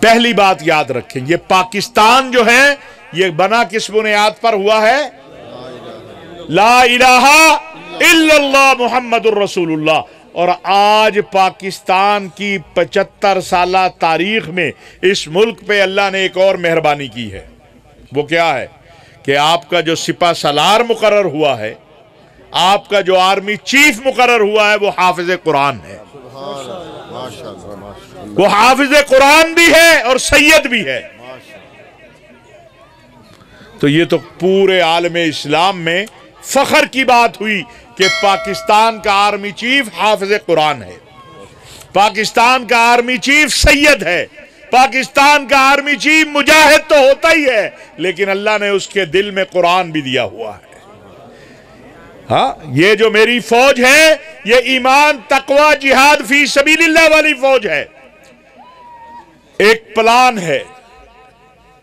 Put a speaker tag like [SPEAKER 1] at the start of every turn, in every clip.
[SPEAKER 1] पहली बात याद रखें, ये पाकिस्तान जो है ये बना किस बुनियाद पर हुआ है? ला इलाहा इल्लल्लाह मुहम्मदुर रसूलुल्लाह। और आज पाकिस्तान की 75 साला तारीख में इस मुल्क पे अल्लाह ने एक और मेहरबानी की है। वो क्या है कि आपका जो सिपा सलार मुकर्रर हुआ है, आपका जो आर्मी चीफ मुकर्रर हुआ है, वो हाफिज कुरान है। वो हाफिज कुरान भी है और सैयद भी है। तो ये तो पूरे आलमे इस्लाम में फख्र की बात हुई कि पाकिस्तान का आर्मी चीफ हाफिज कुरान है, पाकिस्तान का आर्मी चीफ सैयद है, पाकिस्तान का आर्मी चीफ मुजाहिद तो होता ही है, लेकिन अल्लाह ने उसके दिल में कुरान भी दिया हुआ है। हाँ, ये जो मेरी फौज है ये ईमान तकवा जिहाद फी सबीलिल्लाह वाली फौज है। एक प्लान है,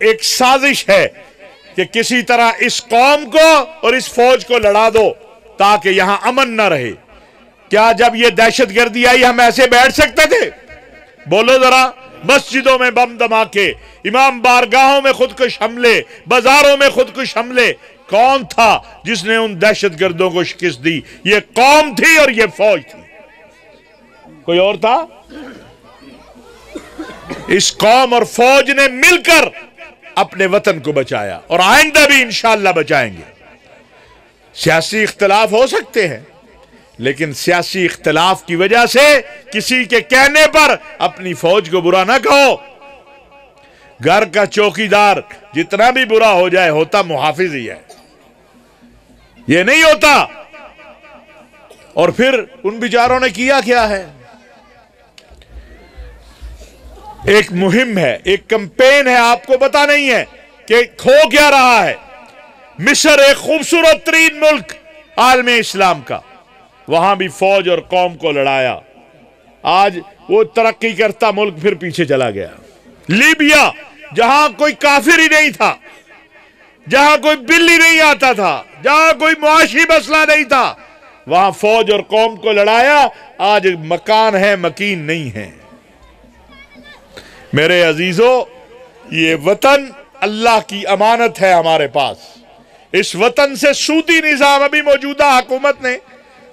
[SPEAKER 1] एक साजिश है कि किसी तरह इस कौम को और इस फौज को लड़ा दो ताकि यहां अमन ना रहे। क्या जब ये दहशतगर्दी आई हम ऐसे बैठ सकते थे? बोलो जरा। मस्जिदों में बम धमाके, इमाम बारगाहों में खुदकुश हमले, बाजारों में खुदकुश हमले, कौन था जिसने उन दहशतगर्दों को शिकस्त दी? ये कौम थी और ये फौज थी। कोई और था? इस कौम और फौज ने मिलकर अपने वतन को बचाया और आइंदा भी इंशाअल्लाह बचाएंगे। सियासी इख्तिलाफ हो सकते हैं, लेकिन सियासी इख्तिलाफ की वजह से किसी के कहने पर अपनी फौज को बुरा ना कहो। घर का चौकीदार जितना भी बुरा हो जाए होता मुहाफिज ही है, ये नहीं होता। और फिर उन बेचारों ने किया क्या है? एक मुहिम है, एक कैंपेन है, आपको पता नहीं है कि हो क्या रहा है। मिस्र एक खूबसूरत तरीन मुल्क आलमे इस्लाम का, वहां भी फौज और कौम को लड़ाया। आज वो तरक्की करता मुल्क फिर पीछे चला गया। लीबिया, जहां कोई काफिर ही नहीं था, जहां कोई बिल ही नहीं आता था, जहां कोई मुआशी मसला नहीं था, वहां फौज और कौम को लड़ाया। आज मकान है, मकीन नहीं है। मेरे अजीजों, ये वतन अल्लाह की अमानत है हमारे पास। इस वतन से सूदी निजाम अभी मौजूदा हुकूमत ने,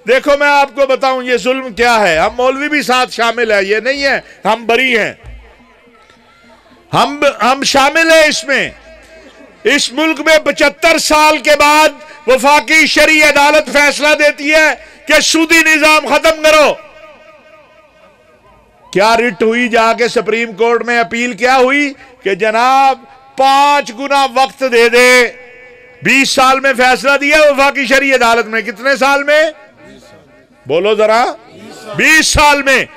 [SPEAKER 1] देखो मैं आपको बताऊं ये जुल्म क्या है। हम मौलवी भी साथ शामिल है, ये नहीं है हम बरी हैं, हम शामिल है इसमें। इस मुल्क में 75 साल के बाद वफाकी शरी अदालत फैसला देती है कि सूदी निजाम खत्म करो। क्या रिट हुई जाके सुप्रीम कोर्ट में, अपील क्या हुई कि जनाब 5 गुना वक्त दे दे। 20 साल में फैसला दिया वफाकी शरी अदालत में। कितने साल में? बोलो जरा। 20 साल में।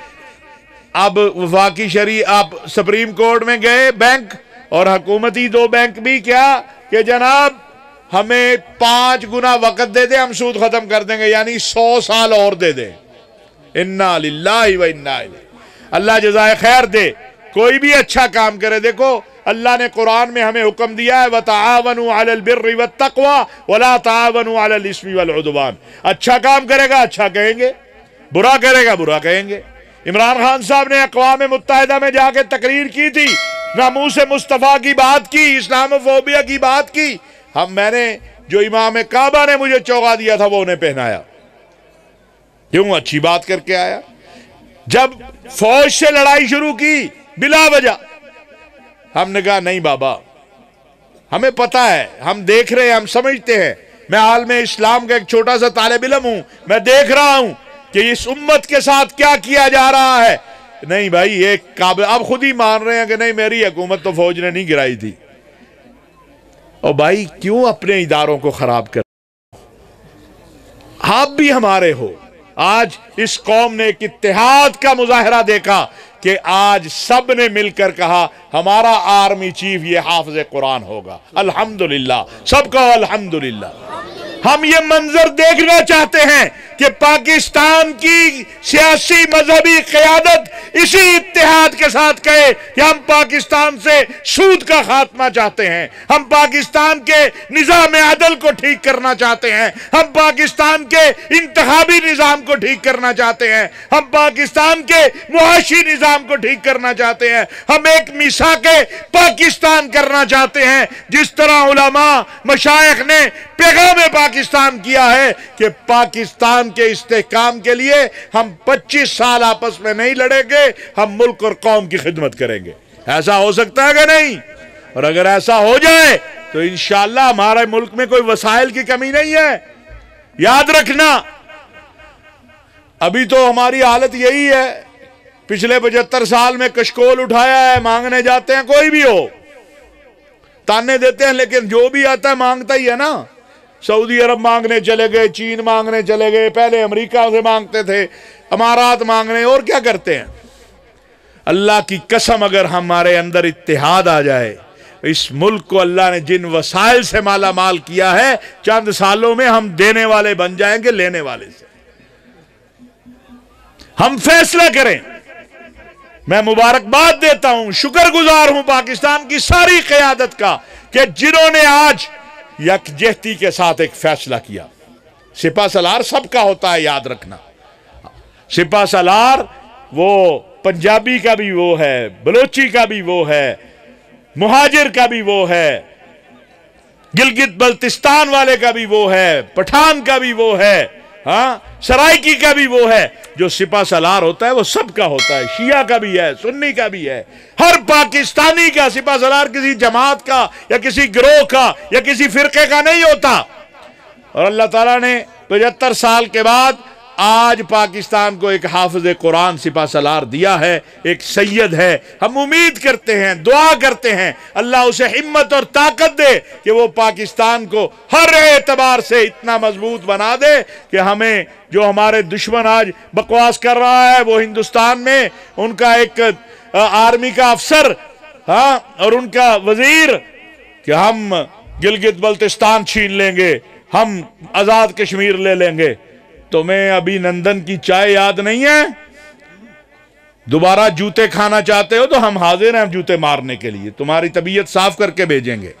[SPEAKER 1] अब वफाकी शरी आप सुप्रीम कोर्ट में गए बैंक और हुकूमती 2 बैंक भी क्या कि जनाब हमें 5 गुना वक्त दे दे, हम सूद खत्म कर देंगे, यानी 100 साल और दे दे। इन्ना लिल्लाहि व इन्ना इलैहि। अल्लाह जज़ाए खैर दे। कोई भी अच्छा काम करे, देखो अल्लाह ने कुरान में हमें हुक्म दिया है वतआवनु अलल बिर्रि वत्तक़वा वला तआवनु अलल इस्मि वल उद्वान। अच्छा काम करेगा अच्छा कहेंगे, बुरा करेगा बुरा कहेंगे। इमरान खान साहब ने अक़वाम मुत्तहिदा में जाके तकरीर की थी, नामूस मुस्तफ़ा की बात की, इस्लामोफोबिया की बात की। मैंने जो इमाम काबा ने मुझे चौंका दिया था वो उन्हें पहनाया। क्यों? अच्छी बात करके आया। जब फौज से लड़ाई शुरू की बिला वजह, हमने कहा नहीं बाबा, हमें पता है, हम देख रहे हैं, हम समझते हैं। मैं आलमे इस्लाम का एक छोटा सा तालिब इल्म हूं, मैं देख रहा हूं कि इस उम्मत के साथ क्या किया जा रहा है। नहीं भाई, ये काबिल, आप खुद ही मान रहे हैं कि नहीं मेरी हुकूमत तो फौज ने नहीं गिराई थी। और भाई क्यों अपने इदारों को खराब कर? आप भी हमारे हो। आज इस कौम ने एक इत्तेहाद का मुजाहरा देखा कि आज सब ने मिलकर कहा हमारा आर्मी चीफ ये हाफिज कुरान होगा। अल्हम्दुलिल्लाह, सबका अल्हम्दुलिल्लाह। हम ये मंजर देखना चाहते हैं कि पाकिस्तान की सियासी मजहबी क़यादत इसी इत्तेहाद के साथ कहे कि हम पाकिस्तान से सूद का खात्मा चाहते हैं, हम पाकिस्तान के निज़ाम अदल को ठीक करना चाहते हैं, हम पाकिस्तान के इंतखाबी निज़ाम को ठीक करना चाहते हैं, हम पाकिस्तान के मुआशी निज़ाम को ठीक करना चाहते हैं, हम एक मिसाके पाकिस्तान करना चाहते हैं। जिस तरह उलमा मशाइख ने पैगाम पाकिस्तान किया है कि पाकिस्तान के इस्तेहकाम के लिए हम 25 साल आपस में नहीं लड़ेंगे, हम मुल्क और कौम की खिदमत करेंगे। ऐसा हो सकता है कि नहीं? और अगर ऐसा हो जाए तो इंशाअल्लाह हमारे मुल्क में कोई वसाइल की कमी नहीं है। याद रखना, अभी तो हमारी हालत यही है, पिछले 75 साल में कशकोल उठाया है, मांगने जाते हैं, कोई भी हो ताने देते हैं, लेकिन जो भी आता है मांगता ही है ना। सऊदी अरब मांगने चले गए, चीन मांगने चले गए, पहले अमेरिका से मांगते थे, अमारात मांगने, और क्या करते हैं। अल्लाह की कसम, अगर हमारे अंदर इत्तेहाद आ जाए, इस मुल्क को अल्लाह ने जिन वसाइल से माला माल किया है, चंद सालों में हम देने वाले बन जाएंगे लेने वाले से। हम फैसला करें। मैं मुबारकबाद देता हूं, शुक्रगुजार हूं पाकिस्तान की सारी क़यादत का कि जिन्होंने आज यकजहती के साथ एक फैसला किया। सिपा सलार सबका होता है, याद रखना। सिपा सलार वो पंजाबी का भी वो है, बलोची का भी वो है, मुहाजिर का भी वो है, गिलगित बल्तिस्तान वाले का भी वो है, पठान का भी वो है, हाँ, सराइकी का भी वो है। जो सिपा सलार होता है वो सबका होता है, शिया का भी है, सुन्नी का भी है, हर पाकिस्तानी का। सिपा सलार किसी जमात का या किसी गिरोह का या किसी फिरके का नहीं होता। और अल्लाह ताला ने 75 साल के बाद आज पाकिस्तान को एक हाफिज कुरान सिपा सलार दिया है, एक सैयद है। हम उम्मीद करते हैं, दुआ करते हैं अल्लाह उसे हिम्मत और ताकत दे कि वो पाकिस्तान को हर एतबार से इतना मजबूत बना दे कि हमें, जो हमारे दुश्मन आज बकवास कर रहा है, वो हिंदुस्तान में उनका एक आर्मी का अफसर, हाँ, और उनका वजीर, कि हम गिलगित बल्तिस्तान छीन लेंगे, हम आजाद कश्मीर ले लेंगे। तुम्हें अभिनंदन की चाय याद नहीं है? दोबारा जूते खाना चाहते हो तो हम हाजिर हैं जूते मारने के लिए, तुम्हारी तबीयत साफ करके भेजेंगे।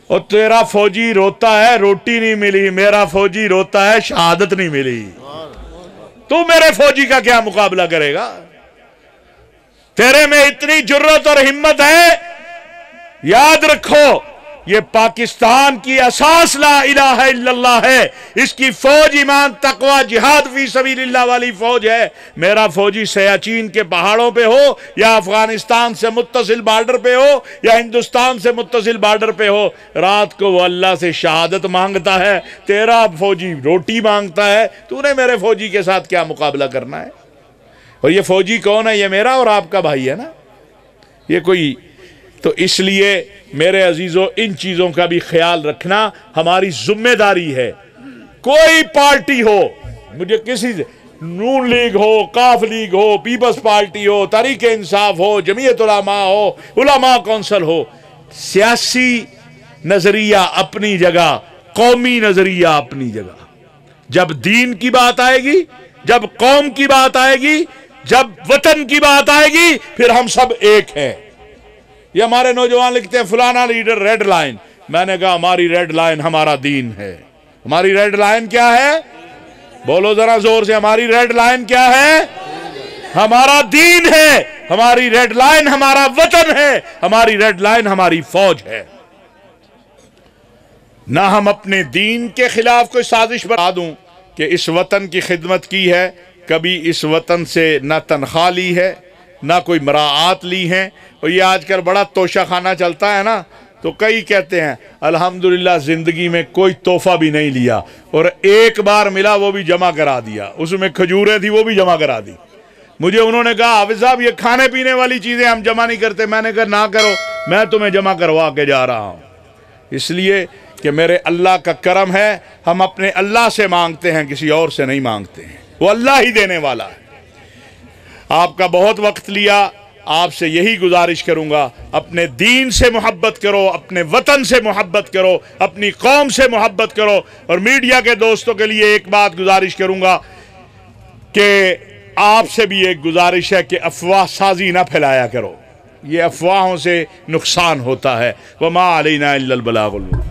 [SPEAKER 1] और तेरा फौजी रोता है रोटी नहीं मिली, मेरा फौजी रोता है शहादत नहीं मिली। तू मेरे फौजी का क्या मुकाबला करेगा? तेरे में इतनी जुर्रत और हिम्मत है, याद रखो, ये पाकिस्तान की असास ला इलाहा इल्लल्लाह है। इसकी फौज ईमान, तकवा, जिहाद फी सबीलिल्लाह वाली फौज है। मेरा फौजी सियाचिन के पहाड़ों पे हो या अफगानिस्तान से मुत्तसिल बॉर्डर पे हो या हिंदुस्तान से मुत्तसिल बॉर्डर पे हो, रात को वो अल्लाह से शहादत मांगता है, तेरा फौजी रोटी मांगता है। तूने मेरे फौजी के साथ क्या मुकाबला करना है? और ये फौजी कौन है? ये मेरा और आपका भाई है ना, ये कोई। तो इसलिए मेरे अजीजों, इन चीज़ों का भी ख्याल रखना हमारी जिम्मेदारी है। कोई पार्टी हो, मुझे किसी से, नून लीग हो, काफ लीग हो, पीपल्स पार्टी हो, तहरीक इंसाफ हो, जमीयत उलमा हो, उलमा कौंसिल हो, सियासी नजरिया अपनी जगह, कौमी नजरिया अपनी जगह। जब दीन की बात आएगी, जब कौम की बात आएगी, जब वतन की बात आएगी, फिर हम सब एक हैं। ये हमारे नौजवान लिखते हैं फलाना लीडर रेड लाइन। मैंने कहा हमारी रेड लाइन हमारा दीन है। हमारी रेड लाइन क्या है? बोलो जरा जोर से, हमारी रेड लाइन क्या है? हमारा दीन है। हमारी रेड लाइन हमारा वतन है। हमारी रेड लाइन हमारी फौज है। ना हम अपने दीन के खिलाफ कोई साजिश बना दूं कि इस वतन की खिदमत की है, कभी इस वतन से ना तनख्वाह ली है, ना कोई मराआत ली है। और ये आजकल बड़ा तोशा खाना चलता है ना, तो कई कहते हैं अल्हम्दुलिल्लाह ज़िंदगी में कोई तोहफा भी नहीं लिया, और एक बार मिला वो भी जमा करा दिया, उसमें खजूरें थी वो भी जमा करा दी। मुझे उन्होंने कहा हाफिज़ साहब ये खाने पीने वाली चीज़ें हम जमा नहीं करते। मैंने कहा ना करो, मैं तुम्हें जमा करवा के जा रहा हूँ, इसलिए कि मेरे अल्लाह का करम है। हम अपने अल्लाह से मांगते हैं, किसी और से नहीं मांगते हैं। वो अल्लाह ही देने वाला है। आपका बहुत वक्त लिया, आपसे यही गुजारिश करूंगा, अपने दीन से मोहब्बत करो, अपने वतन से मोहब्बत करो, अपनी कौम से मोहब्बत करो। और मीडिया के दोस्तों के लिए एक बात गुजारिश करूंगा कि आपसे भी एक गुजारिश है कि अफवाह साजी ना फैलाया करो, ये अफवाहों से नुकसान होता है। वमा अलैना इल्लल बलागुल मुबीन।